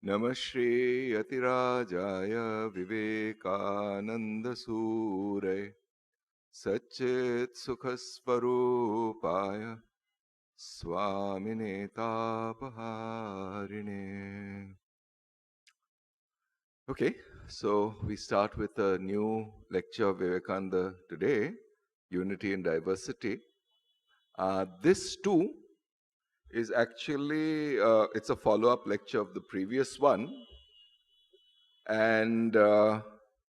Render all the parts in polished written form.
Namah Shri Yatirajaya Vivekananda Suray Satchit Sukhasvarupaya Swami Tapaharine. Okay, so we start with a new lecture of Vivekananda today, Unity and Diversity. This too is actually, it's a follow-up lecture of the previous one, and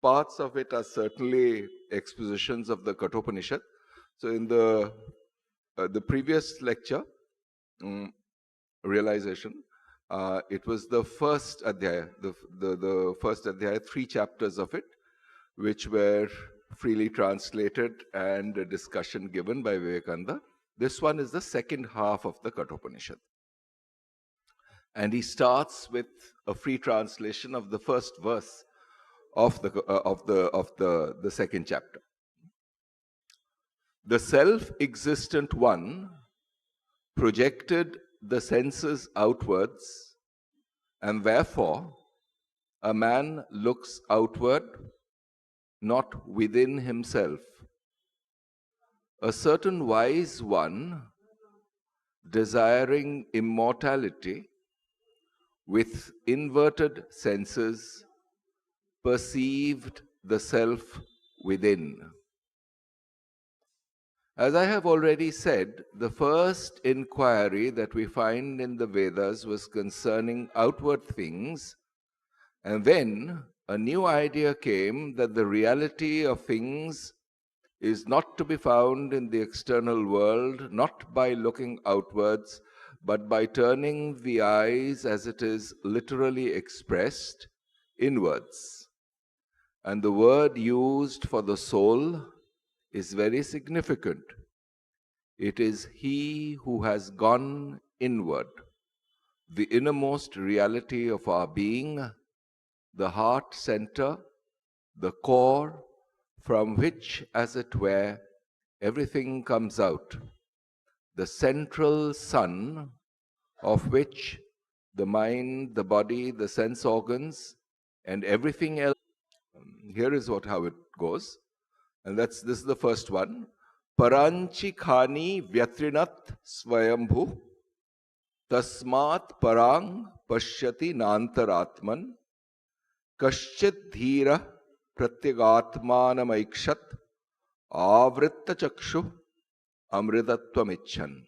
parts of it are certainly expositions of the Kathopanishad. So in the previous lecture, realization, it was the first adhyaya, the first adhyaya, 3 chapters of it, which were freely translated and a discussion given by Vivekananda. This one is the second half of the Kathopanishad. And he starts with a free translation of the first verse of the second chapter. The self-existent one projected the senses outwards, and therefore a man looks outward, not within himself. A certain wise one, desiring immortality, with inverted senses, perceived the self within. As I have already said, the first inquiry that we find in the Vedas was concerning outward things, and then a new idea came that the reality of things is not to be found in the external world, not by looking outwards, but by turning the eyes, as it is literally expressed, inwards. And the word used for the soul is very significant. It is he who has gone inward, the innermost reality of our being, the heart center, the core from which, as it were, everything comes out, the central sun of which the mind, the body, the sense organs, and everything else. Here is how it goes. And this is the first one. Paranchi khani vyatrinat swayambhu tasmat parang pashyati nantaratman kaschit dhira pratyagatmanamaikshat avritta chakshu amritatvam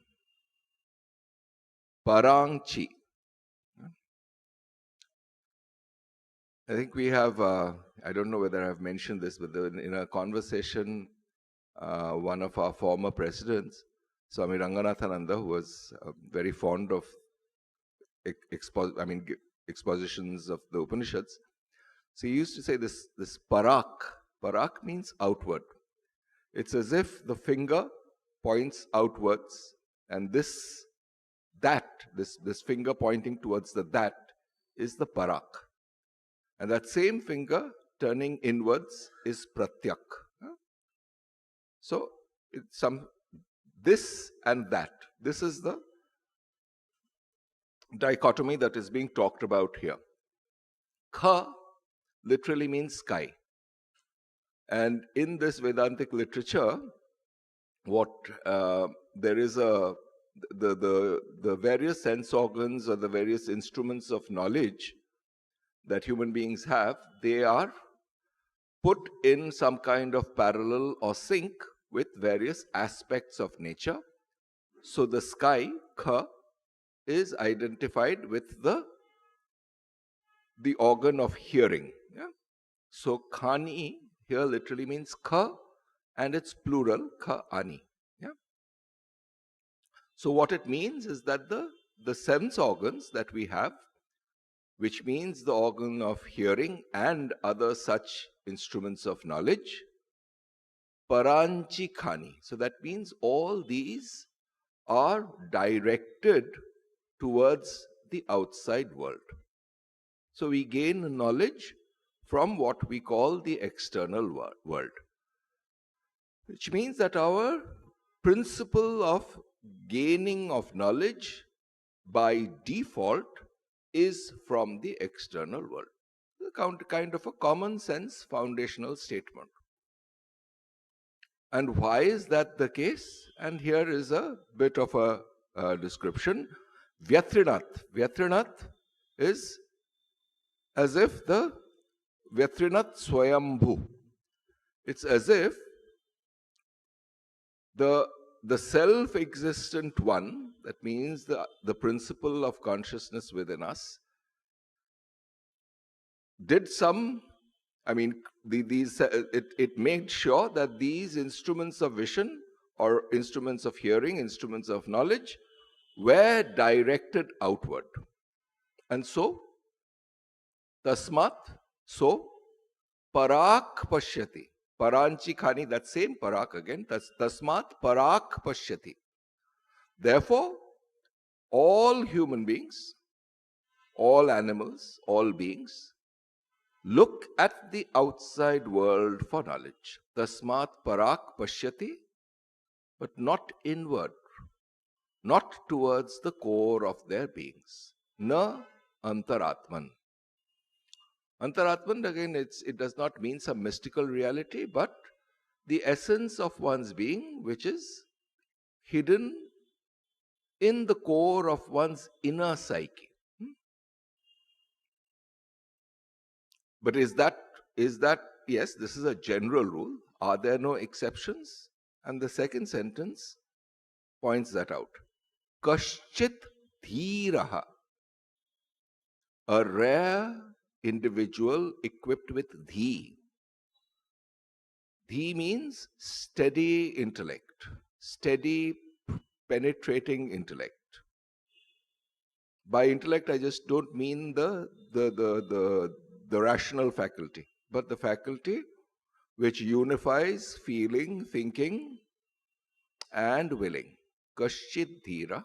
Parangchi. I think we have, I don't know whether I've mentioned this, but in a conversation, one of our former presidents, Swami Ranganathananda, who was very fond of expositions of the Upanishads, so he used to say this Parak. Parak means outward. It's as if the finger points outwards, and this finger pointing towards that is the Parak. And that same finger turning inwards is Pratyak. So it's this and that. This is the dichotomy that is being talked about here. Kha literally means sky. And in this Vedantic literature, there is the various sense organs or the various instruments of knowledge that human beings have, they are put in some kind of parallel or sync with various aspects of nature. So the sky, Kha, is identified with the organ of hearing. Yeah? So Khani here literally means Kha, and it's plural, Kha Ani. Yeah? So what it means is that the sense organs that we have, which means the organ of hearing and other such instruments of knowledge, Paranchi Khani. So that means all these are directed towards the outside world. So we gain knowledge from what we call the external world, which means that our principle of gaining of knowledge by default is from the external world. Kind of a common sense foundational statement. And why is that the case? And here is a bit of a description. Vyatrinat. Vyatrinat is as if the Vyatrinat Swayambhu. It's as if the self-existent one, that means the principle of consciousness within us, did some, it made sure that these instruments of vision or instruments of hearing, instruments of knowledge were directed outward. And so, tasmat, so, parak pashyati. Paranchi khani, that same parak again, tasmat parak pashyati. Therefore, all human beings, all animals, all beings, look at the outside world for knowledge. Tasmat parak pashyati, but not inward, not towards the core of their beings. Na antaratman. Antaratman, again, it does not mean some mystical reality, but the essence of one's being, which is hidden in the core of one's inner psyche. But is that, yes, this is a general rule. Are there no exceptions? And the second sentence points that out. Kaschit dhiraha. A rare individual equipped with dhi. Dhi means steady intellect, steady penetrating intellect. By intellect, I just don't mean the rational faculty, but the faculty which unifies feeling, thinking, and willing. Kaschit dhira,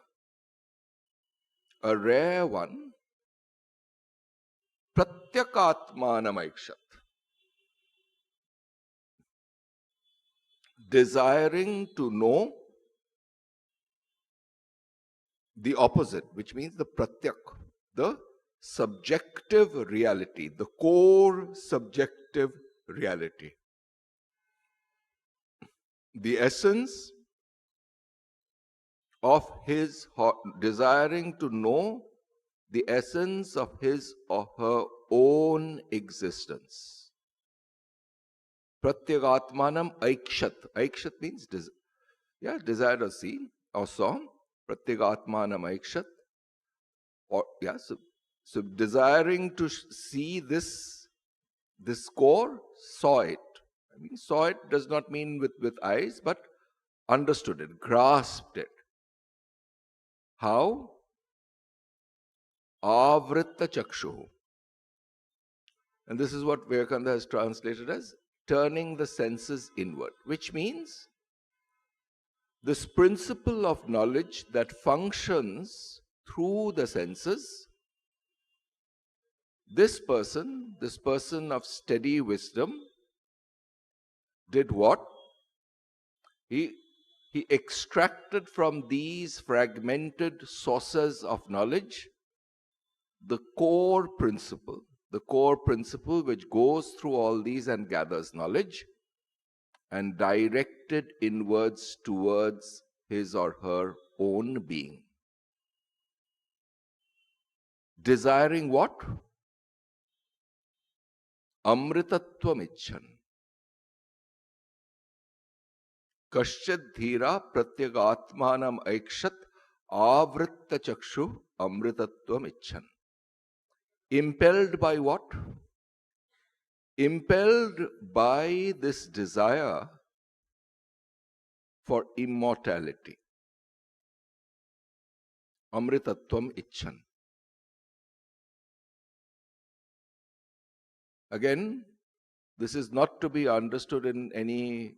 a rare one, pratyakatmanamakshat, desiring to know the opposite, which means the pratyak, the subjective reality, the core subjective reality. The essence of his, desiring to know the essence of his or her own existence. Pratyagatmanam aikshat. Aikshat means desire or see or saw. Pratyagatmanam aikshat. Or so desiring to see this core, saw it. Saw it does not mean with eyes, but understood it, grasped it. How? Avritta chakshuhu. And this is what Vivekananda has translated as turning the senses inward, which means this principle of knowledge that functions through the senses. This person of steady wisdom, did what? He extracted from these fragmented sources of knowledge the core principle which goes through all these and gathers knowledge, and directed inwards towards his or her own being. Desiring what? Amritattvam icchan. Kaschid dhira pratyagatmanam aikshat avritta chakshu amritattvam icchan. Impelled by what? Impelled by this desire for immortality. Amritattvam icchan. Again, this is not to be understood in any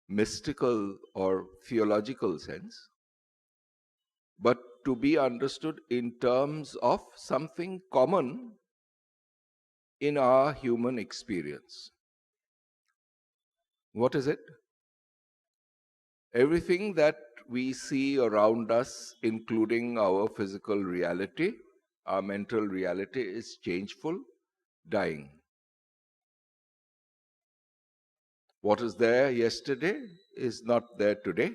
mystical or theological sense, but to be understood in terms of something common in our human experience. What is it? Everything that we see around us, including our physical reality, Our mental reality is changeful, dying. What is there yesterday is not there today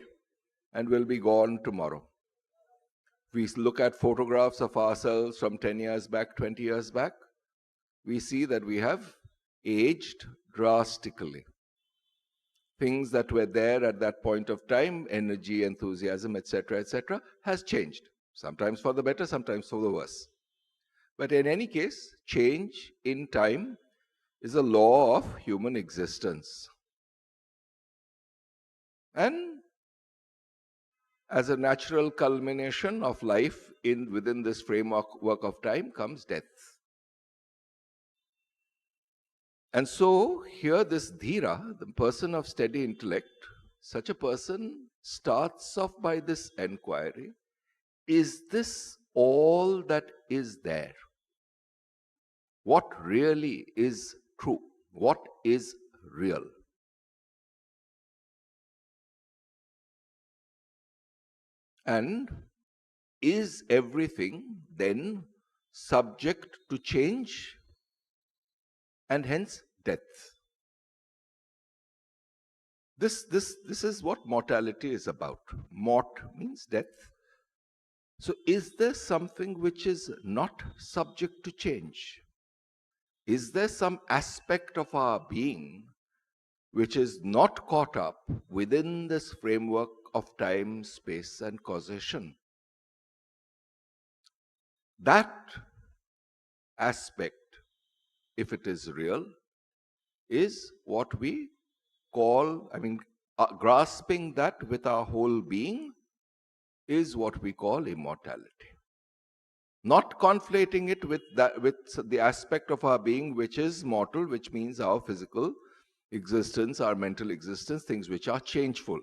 and will be gone tomorrow. We look at photographs of ourselves from 10 years back, 20 years back, we see that we have aged drastically. Things that were there at that point of time, energy, enthusiasm, etc., has changed. Sometimes for the better, sometimes for the worse. But in any case, change in time is a law of human existence. And as a natural culmination of life within this framework of time comes death. And so here this dhira, the person of steady intellect, such a person starts off by this enquiry, is this all that is there? What really is true? What is real? And is everything then subject to change and hence death? This is what mortality is about. Mort means death. So is there something which is not subject to change? Is there some aspect of our being which is not caught up within this framework of time, space, and causation? That aspect, if it is real, is what we call, grasping that with our whole being is what we call immortality. Not conflating it with the aspect of our being which is mortal, which means our physical existence, our mental existence, things which are changeful.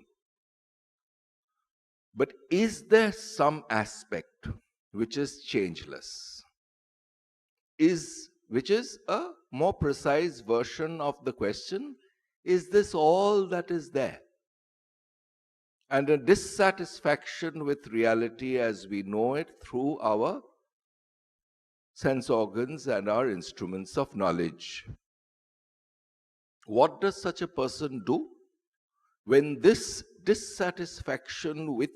But is there some aspect which is changeless? Which is a more precise version of the question, is this all that is there? And a dissatisfaction with reality as we know it through our sense organs and our instruments of knowledge. What does such a person do when this dissatisfaction with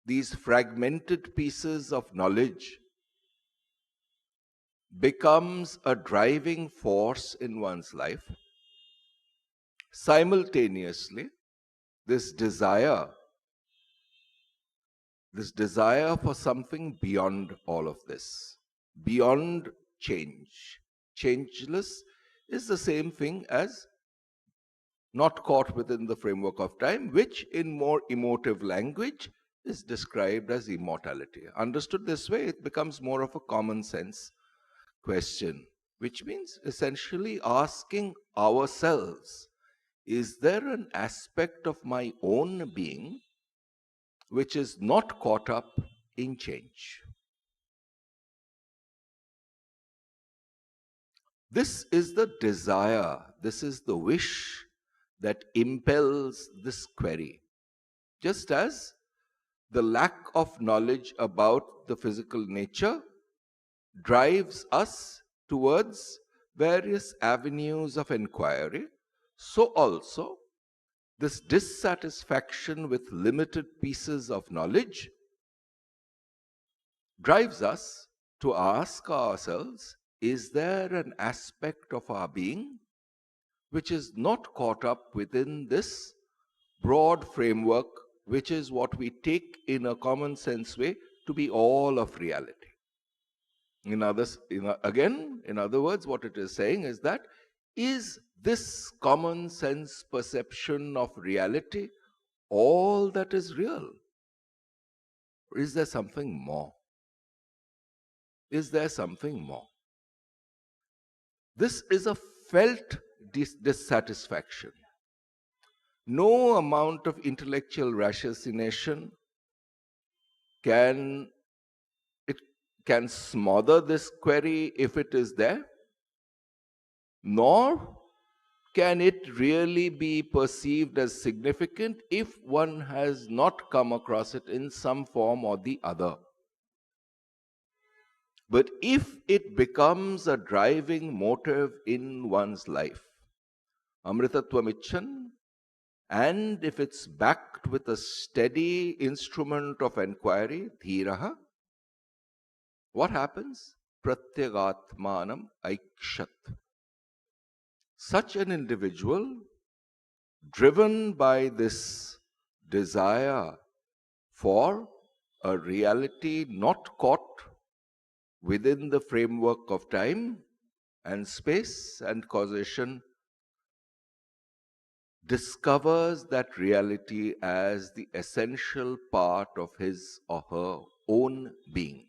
these fragmented pieces of knowledge becomes a driving force in one's life? Simultaneously, this desire for something beyond all of this, beyond change. Changeless is the same thing as not caught within the framework of time, which in more emotive language is described as immortality. Understood this way, it becomes more of a common sense question, which means essentially asking ourselves, is there an aspect of my own being which is not caught up in change? This is the desire, this is the wish that impels this query. Just as the lack of knowledge about the physical nature drives us towards various avenues of inquiry, so also this dissatisfaction with limited pieces of knowledge drives us to ask ourselves, is there an aspect of our being which is not caught up within this broad framework, which is what we take in a common sense way to be all of reality? In other words, what it is saying is that, is this common sense perception of reality all that is real? Or is there something more? Is there something more? This is a felt dissatisfaction. No amount of intellectual ratiocination can smother this query if it is there, nor can it really be perceived as significant if one has not come across it in some form or the other. But if it becomes a driving motive in one's life, amritatvamichan, and if it's backed with a steady instrument of inquiry, dhiraha, what happens? Pratyagatmanam aikshat. Such an individual, driven by this desire for a reality not caught within the framework of time and space and causation, discovers that reality as the essential part of his or her own being.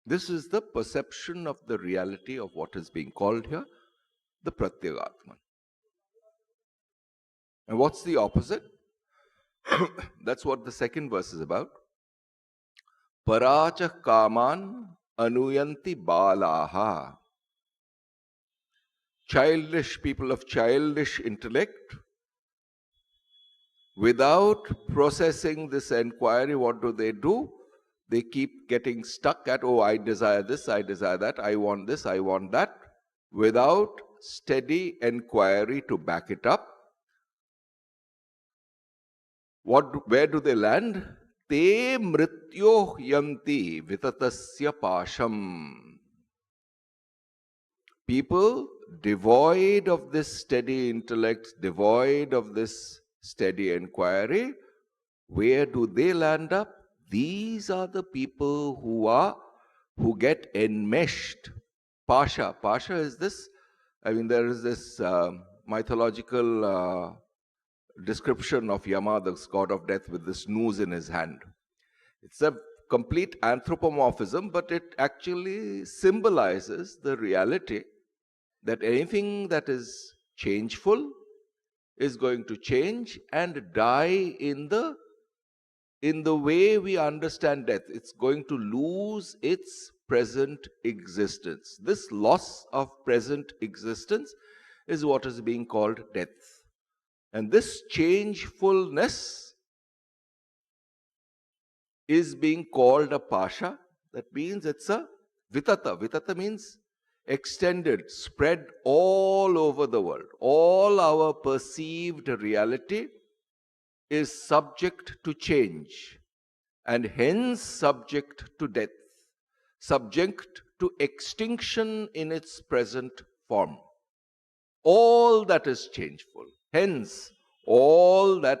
This is the perception of the reality of what is being called here the Pratyagatman. And what's the opposite? That's what the second verse is about. Paracha kaman anuyanti balaha. Childish people of childish intellect, without processing this inquiry, what do? They keep getting stuck at, oh, I desire this, I desire that, I want this, I want that, without steady inquiry to back it up. Where do they land? Te mrityo yanti vitatasya pasham. People devoid of this steady intellect, devoid of this steady inquiry, where do they land up? These are the people who get enmeshed. Pasha. Pasha is this, there is this mythological description of Yama, the god of death, with this noose in his hand. It's a complete anthropomorphism, but it actually symbolizes the reality that anything that is changeful is going to change and die in the way we understand death. It's going to lose its present existence. This loss of present existence is what is being called death. And this changefulness is being called a pasha. That means it's a vitata. Vitata means extended, spread all over the world. All our perceived reality is subject to change and hence subject to death, subject to extinction in its present form. All that is changeful. Hence, all that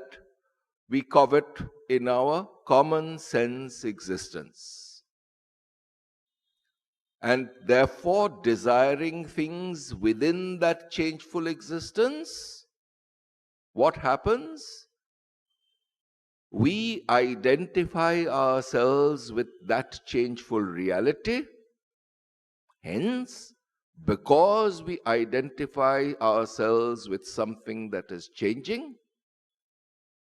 we covet in our common sense existence. And therefore, desiring things within that changeful existence, what happens? We identify ourselves with that changeful reality. Hence, because we identify ourselves with something that is changing,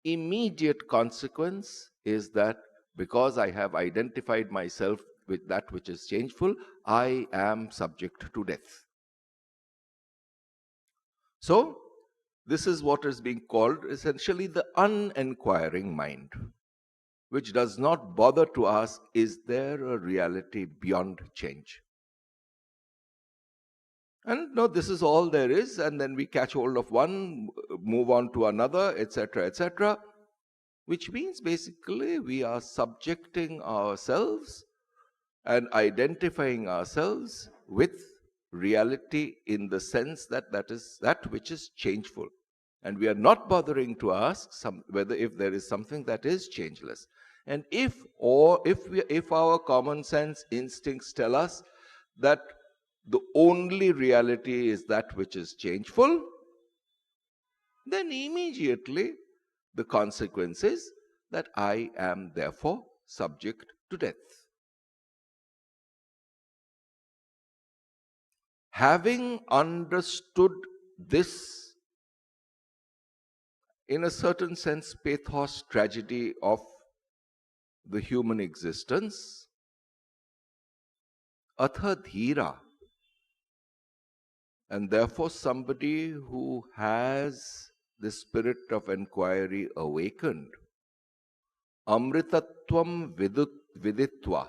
immediate consequence is that because I have identified myself with that which is changeful, I am subject to death. So, this is what is being called essentially the uninquiring mind, which does not bother to ask, is there a reality beyond change? And no, this is all there is, and then we catch hold of one, move on to another, etc., which means basically we are subjecting ourselves and identifying ourselves with reality in the sense that that is that which is changeful. And we are not bothering to ask whether if there is something that is changeless. And if our common sense instincts tell us that the only reality is that which is changeful, then immediately the consequence is that I am therefore subject to death. Having understood this, in a certain sense, pathos, tragedy of the human existence, atha dhira, and therefore somebody who has the spirit of inquiry awakened, amritatvam viditva,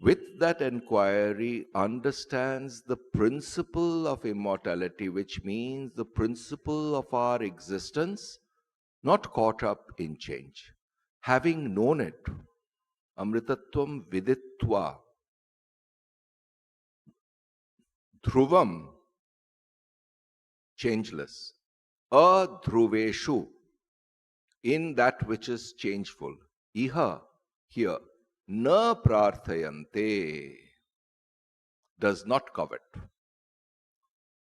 with that inquiry understands the principle of immortality, which means the principle of our existence, not caught up in change. Having known it, amritatvam viditva, dhruvam, changeless, adhruveshu, in that which is changeful, iha, here, na prarthayante, does not covet.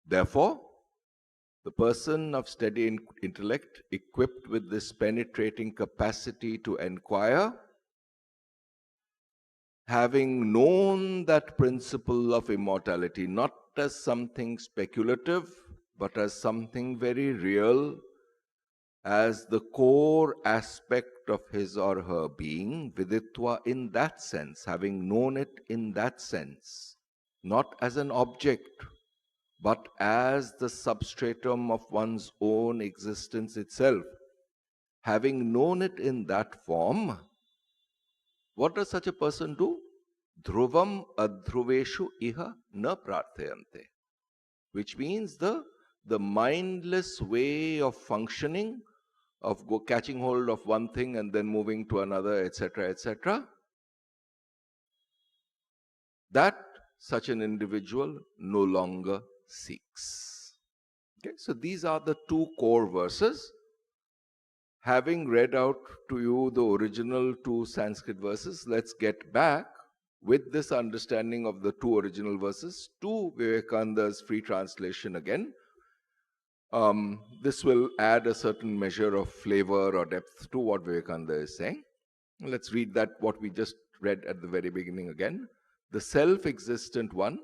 Therefore, the person of steady intellect, equipped with this penetrating capacity to inquire, having known that principle of immortality, not as something speculative, but as something very real, as the core aspect of his or her being, viditva, in that sense, having known it in that sense, not as an object, but as the substratum of one's own existence itself. Having known it in that form, what does such a person do? Dhruvam adhruveshu iha na prarthayante. Which means the mindless way of functioning, of catching hold of one thing and then moving to another, etc., etc., that such an individual no longer seeks. Okay, so these are the two core verses. Having read out to you the original two Sanskrit verses, let's get back with this understanding of the two original verses to Vivekananda's free translation again. This will add a certain measure of flavor or depth to what Vivekananda is saying. Let's read that, what we just read at the very beginning again. The self-existent one,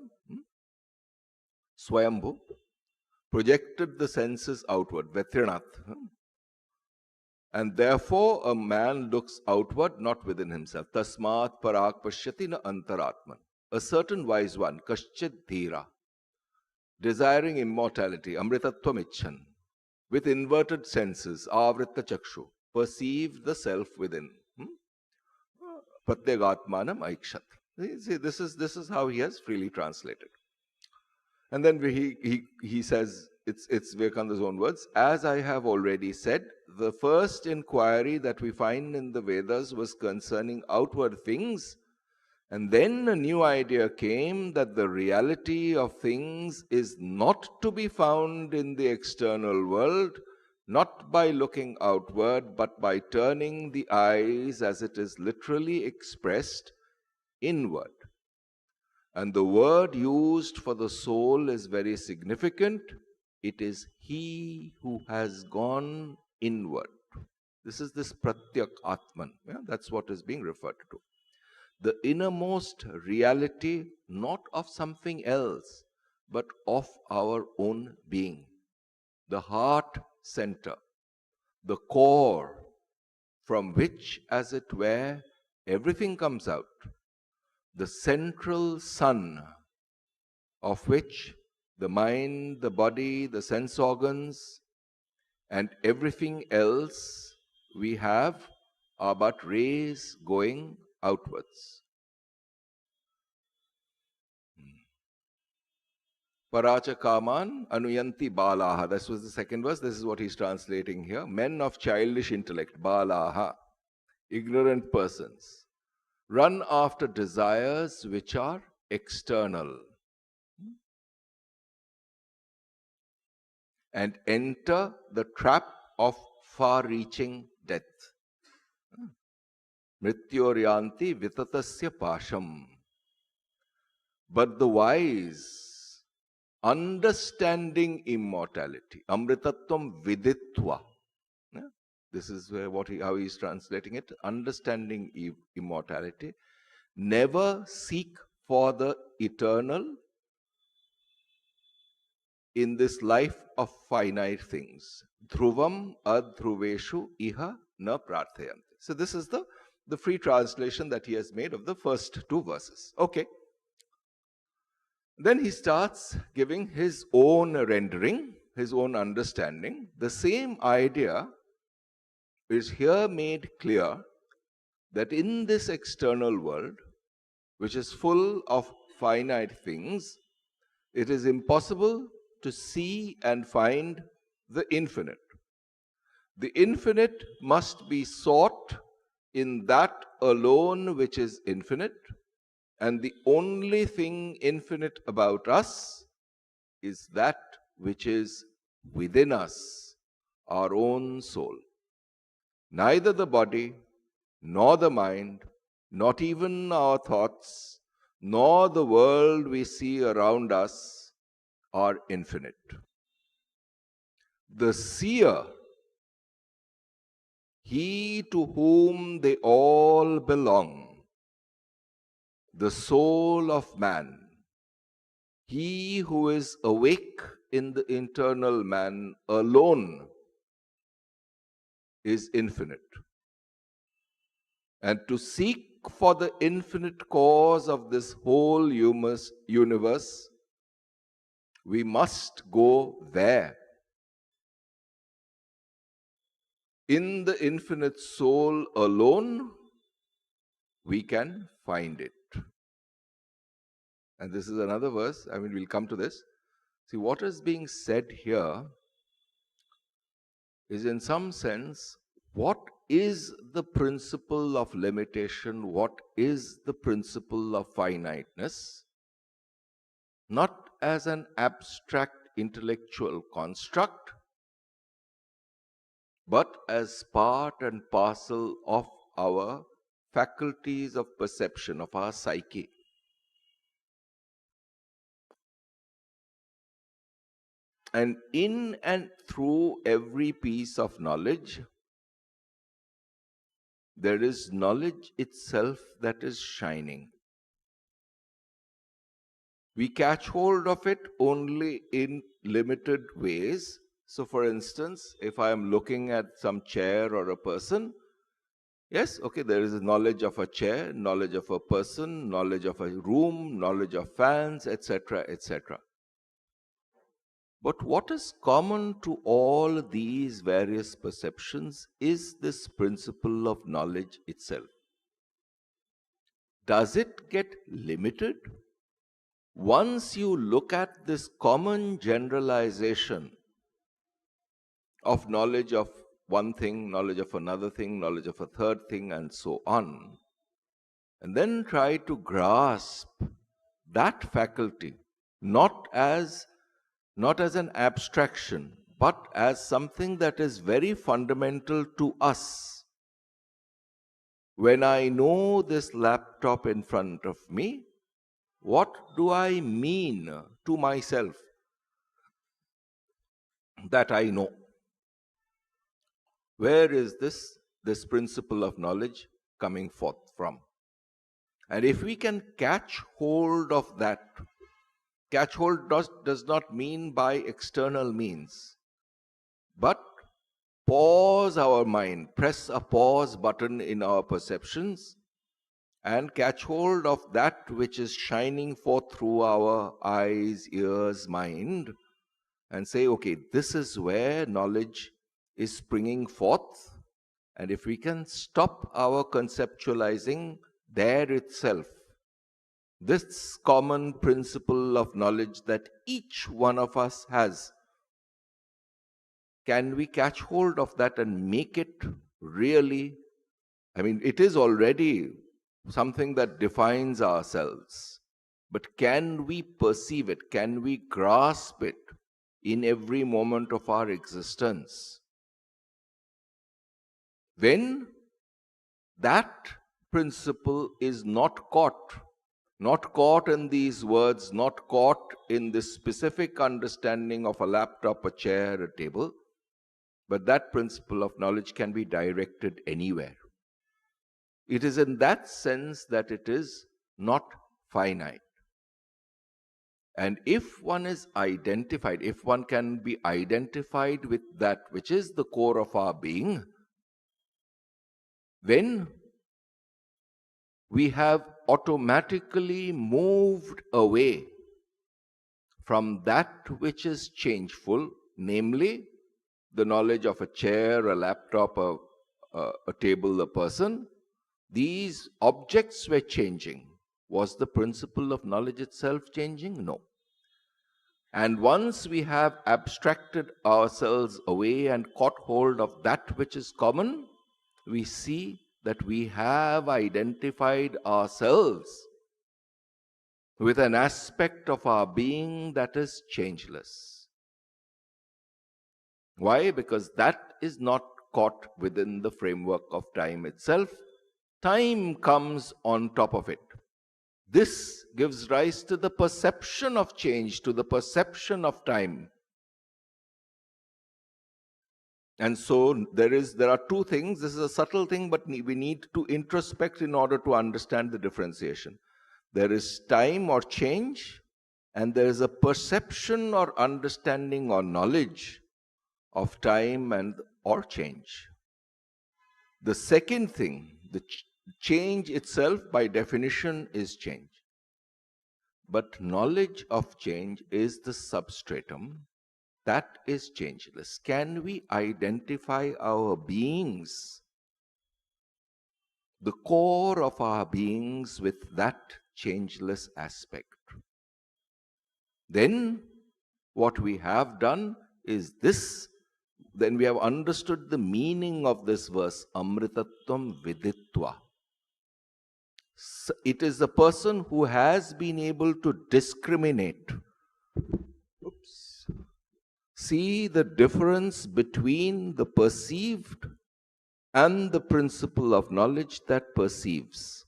Swayambhu, projected the senses outward, Vetrinath. And therefore a man looks outward, not within himself. Tasmat Parak pashyati na antaratman. A certain wise one, Kaschid dhira, desiring immortality, amritatvam icchan, with inverted senses, avritta chakshu, perceived the self within. Pratyagatmanam aikshat. See, this is how he has freely translated. And then he says, it's Vivekananda's own words, as I have already said, the first inquiry that we find in the Vedas was concerning outward things, and then a new idea came that the reality of things is not to be found in the external world, not by looking outward, but by turning the eyes, as it is literally expressed, inward. And the word used for the soul is very significant. It is he who has gone inward. This is this Pratyak Atman. Yeah, that's what is being referred to. The innermost reality, not of something else, but of our own being. The heart center, the core, from which, as it were, everything comes out. The central sun, of which the mind, the body, the sense organs, and everything else we have are but rays going outwards. Paracha kaman anuyanti balaha. This was the second verse. This is what he's translating here. Men of childish intellect, balaha, ignorant persons, run after desires which are external and enter the trap of far-reaching death. Mrityoryanti vitatasya pasham. But the wise, understanding immortality, amritatvam viditva. This is how he is translating it. Understanding immortality, never seek for the eternal in this life of finite things. Dhruvam adhruveshu iha na prarthayanti. So this is the free translation that he has made of the first two verses. Okay. Then he starts giving his own rendering, his own understanding. The same idea is here made clear that in this external world, which is full of finite things, it is impossible to see and find the infinite. The infinite must be sought in that alone which is infinite, and the only thing infinite about us is that which is within us, our own soul. Neither the body, nor the mind, not even our thoughts, nor the world we see around us are infinite. The seer, he to whom they all belong, the soul of man, he who is awake in the internal man alone is infinite. And to seek for the infinite cause of this whole universe, we must go there. In the infinite soul alone, we can find it. And this is another verse, we'll come to this. See, what is being said here is, in some sense, what is the principle of limitation? What is the principle of finiteness? Not as an abstract intellectual construct, but as part and parcel of our faculties of perception, of our psyche. And in and through every piece of knowledge, there is knowledge itself that is shining. We catch hold of it only in limited ways. So, for instance, if I am looking at some chair or a person, yes, okay, there is knowledge of a chair, knowledge of a person, knowledge of a room, knowledge of fans, etc., etc. But what is common to all these various perceptions is this principle of knowledge itself. Does it get limited? Once you look at this common generalization of knowledge of one thing, knowledge of another thing, knowledge of a third thing, and so on, and then try to grasp that faculty, not as an abstraction, but as something that is very fundamental to us. When I know this laptop in front of me, what do I mean to myself that I know? Where is this principle of knowledge coming forth from? And if we can catch hold of that, catch hold does not mean by external means, but pause our mind, press a pause button in our perceptions, and catch hold of that which is shining forth through our eyes, ears, mind, and say, okay, this is where knowledge is springing forth. And if we can stop our conceptualizing there itself, this common principle of knowledge that each one of us has, can we catch hold of that and make it really, it is already something that defines ourselves, but can we perceive it? Can we grasp it in every moment of our existence? Then that principle is not caught in these words, not caught in this specific understanding of a laptop, a chair, a table, but that principle of knowledge can be directed anywhere. It is in that sense that it is not finite. And if one is identified, if one can be identified with that which is the core of our being, then we have automatically moved away from that which is changeful, namely the knowledge of a chair, a laptop, a table, a person. These objects were changing. Was the principle of knowledge itself changing? No. And once we have abstracted ourselves away and caught hold of that which is common, we see that we have identified ourselves with an aspect of our being that is changeless. Why? Because that is not caught within the framework of time itself. Time comes on top of it. This gives rise to the perception of change, to the perception of time. And so there are two things. This is a subtle thing, but we need to introspect in order to understand the differentiation. There is time or change, and there is a perception or understanding or knowledge of time and or change. The second thing, the change itself by definition is change. But knowledge of change is the substratum that is changeless. Can we identify our beings, the core of our beings, with that changeless aspect? Then what we have done is this. Then we have understood the meaning of this verse, Amritatvam Viditva. It is the person who has been able to discriminate. See the difference between the perceived and the principle of knowledge that perceives.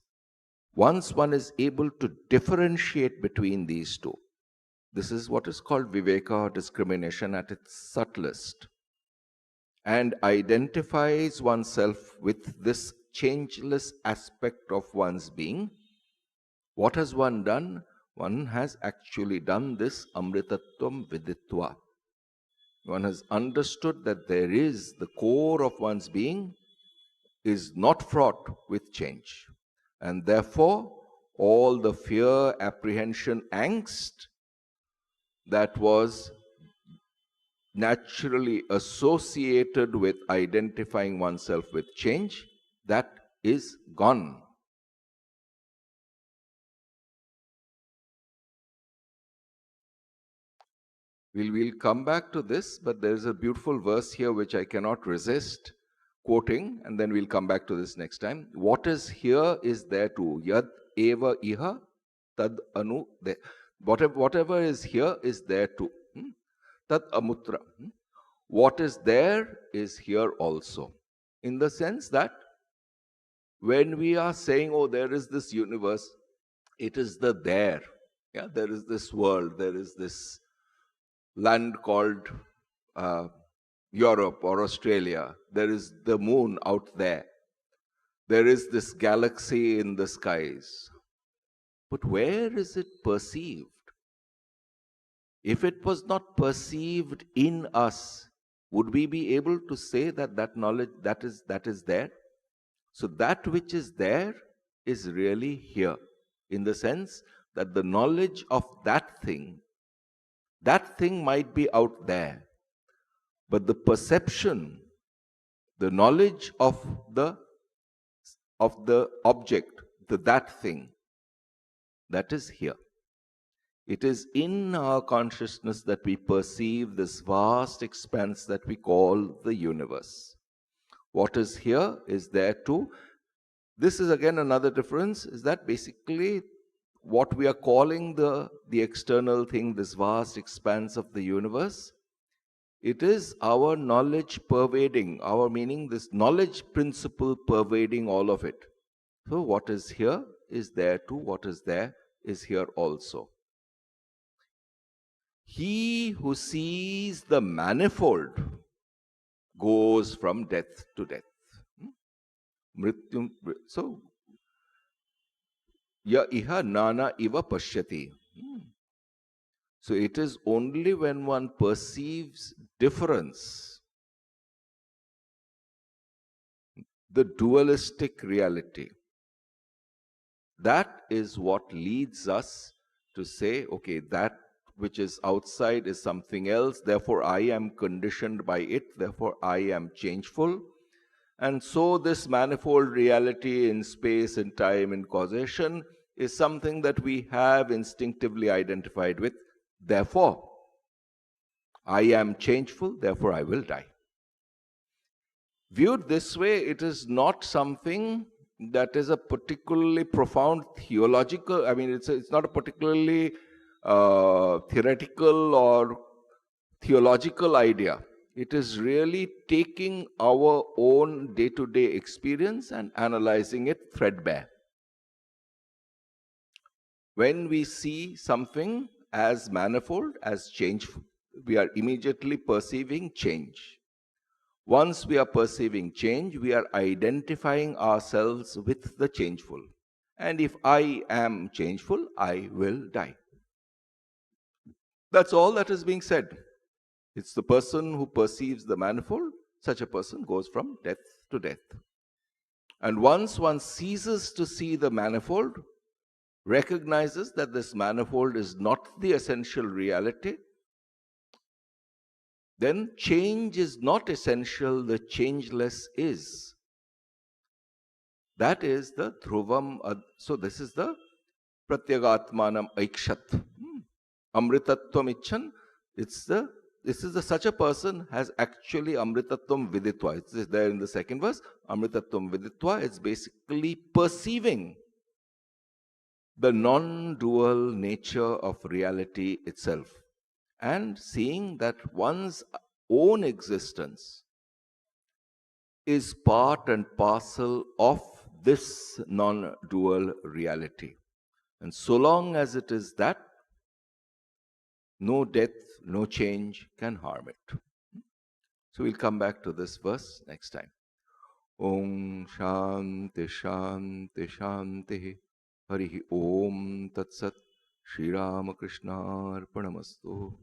Once one is able to differentiate between these two, this is what is called Viveka, or discrimination, at its subtlest, and identifies oneself with this changeless aspect of one's being. What has one done? One has actually done this Amritatvam Viditva. One has understood that there is the core of one's being is not fraught with change. And therefore, all the fear, apprehension, angst that was naturally associated with identifying oneself with change, that is gone. We'll come back to this, but there is a beautiful verse here which I cannot resist quoting, and then we'll come back to this next time. What is here is there too. Yad eva iha tad anu de. Whatever is here is there too. Tad amutra. What is there is here also. In the sense that when we are saying, oh, there is this universe, it is the there. Yeah, there is this world, there is this land called Europe or Australia. There is the moon out there. There is this galaxy in the skies. But where is it perceived? If it was not perceived in us, would we be able to say that that knowledge that is there? So that which is there is really here, in the sense that the knowledge of that thing might be out there, but the perception, the knowledge of the object, that thing, that is here. It is in our consciousness that we perceive this vast expanse that we call the universe. What is here is there too. This is again another difference, is that basically what we are calling the external thing, this vast expanse of the universe, it is our knowledge pervading, our meaning, this knowledge principle pervading all of it. So what is here is there too, what is there is here also. He who sees the manifold goes from death to death. So, ya iha nana iva pashyati. So it is only when one perceives difference, the dualistic reality, that is what leads us to say, okay, that which is outside is something else, therefore I am conditioned by it, therefore I am changeful. And so this manifold reality in space and time and causation is something that we have instinctively identified with. Therefore, I am changeful, therefore I will die. Viewed this way, it is not something that is a particularly profound theological, it's not a particularly theoretical or theological idea. It is really taking our own day-to-day experience and analyzing it threadbare. When we see something as manifold, as changeful, we are immediately perceiving change. Once we are perceiving change, we are identifying ourselves with the changeful. And if I am changeful, I will die. That's all that is being said. It's the person who perceives the manifold, such a person goes from death to death. And once one ceases to see the manifold, recognizes that this manifold is not the essential reality, then change is not essential, the changeless is. That is the dhruvam. So this is the pratyagatmanam aikshat. Amritattvam icchan. This is such a person has actually amritattvam viditva. It's there in the second verse. Amritattvam viditva. It's basically perceiving the non-dual nature of reality itself, and seeing that one's own existence is part and parcel of this non-dual reality. And so long as it is that, no death, no change can harm it. So we'll come back to this verse next time. Om Shanti Shanti Shanti Harihi Om Tat Sat Sri Ramakrishna Arpanamastu.